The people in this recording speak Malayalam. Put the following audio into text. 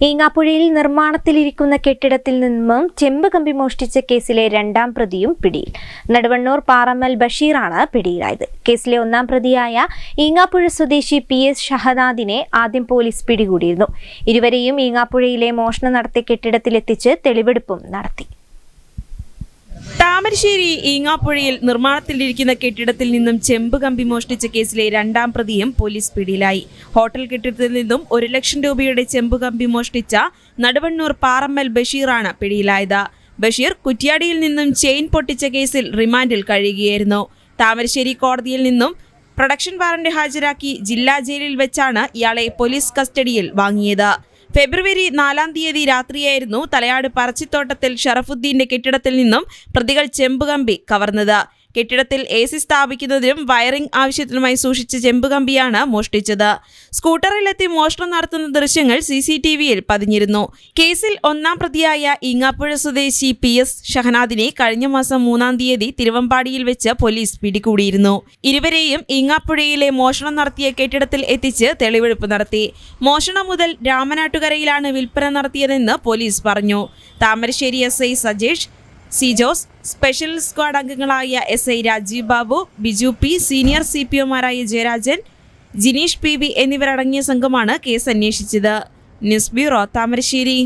ഈങ്ങാപ്പുഴയിൽ നിർമ്മാണത്തിലിരിക്കുന്ന കെട്ടിടത്തിൽ നിന്നും ചെമ്പ് കമ്പി മോഷ്ടിച്ച കേസിലെ രണ്ടാം പ്രതിയും പിടിയിൽ. നടുവണ്ണൂർ പാറമ്മൽ ബഷീറാണ് പിടിയിലായത്. കേസിലെ ഒന്നാം പ്രതിയായ ഈങ്ങാപ്പുഴ സ്വദേശി PS ഷഹനാദിനെ ആദ്യം പോലീസ് പിടികൂടിയിരുന്നു. ഇരുവരെയും ഈങ്ങാപ്പുഴയിലെ മോഷണം നടത്തിയ കെട്ടിടത്തിലെത്തിച്ച് തെളിവെടുപ്പും നടത്തി. താമരശ്ശേരി ഈങ്ങാപ്പുഴയിൽ നിർമ്മാണത്തിലിരിക്കുന്ന കെട്ടിടത്തിൽ നിന്നും ചെമ്പ് കമ്പി മോഷ്ടിച്ച കേസിലെ രണ്ടാം പ്രതിയും പോലീസ് പിടിയിലായി. ഹോട്ടൽ കെട്ടിടത്തിൽ നിന്നും 1 ലക്ഷം രൂപയുടെ ചെമ്പ് കമ്പി മോഷ്ടിച്ച നടുവണ്ണൂർ പാറമ്മൽ ബഷീറാണ് പിടിയിലായത്. ബഷീർ കുറ്റ്യാടിയിൽ നിന്നും ചെയിൻ പൊട്ടിച്ച കേസിൽ റിമാൻഡിൽ കഴിയുകയായിരുന്നു. താമരശ്ശേരി കോടതിയിൽ നിന്നും പ്രൊഡക്ഷൻ വാറന്റ് ഹാജരാക്കി ജില്ലാ ജയിലിൽ വെച്ചാണ് ഇയാളെ പോലീസ് കസ്റ്റഡിയിൽ വാങ്ങിയത്. ഫെബ്രുവരി 4-ാം തീയതി രാത്രിയായിരുന്നു തലയാട് പറച്ചിത്തോട്ടത്തിൽ ഷറഫുദ്ദീന്റെ കെട്ടിടത്തിൽ നിന്നും പ്രതികൾ ചെമ്പുകമ്പി കവർന്നത്. കെട്ടിടത്തിൽ AC സ്ഥാപിക്കുന്നതിനും വയറിംഗ് ആവശ്യത്തിനുമായി സൂക്ഷിച്ച ചെമ്പുകമ്പിയാണ് മോഷ്ടിച്ചത്. സ്കൂട്ടറിലെത്തി മോഷണം നടത്തുന്ന ദൃശ്യങ്ങൾ CCTVയിൽ പതിഞ്ഞിരുന്നു. കേസിൽ ഒന്നാം പ്രതിയായ ഈങ്ങാപ്പുഴ സ്വദേശി PS ഷഹനാദിനെ കഴിഞ്ഞ മാസം 3-ാം തീയതി തിരുവമ്പാടിയിൽ വെച്ച് പോലീസ് പിടികൂടിയിരുന്നു. ഇരുവരെയും ഈങ്ങാപ്പുഴയിലെ മോഷണം നടത്തിയ കെട്ടിടത്തിൽ എത്തിച്ച് തെളിവെടുപ്പ് നടത്തി. മോഷണം മുതൽ രാമനാട്ടുകരയിലാണ് വിൽപ്പന നടത്തിയതെന്ന് പോലീസ് പറഞ്ഞു. Thamarassery SI Sajesh, C Jose, special squad അംഗങ്ങളായ SI Rajeev Babu, Biju P, senior CPOമാരായ ജയരാജൻ, ജിനീഷ് PB എന്നിവരടങ്ങിയ സംഘമാണ് കേസ് അന്വേഷിച്ചത്. News bureau, Thamarassery.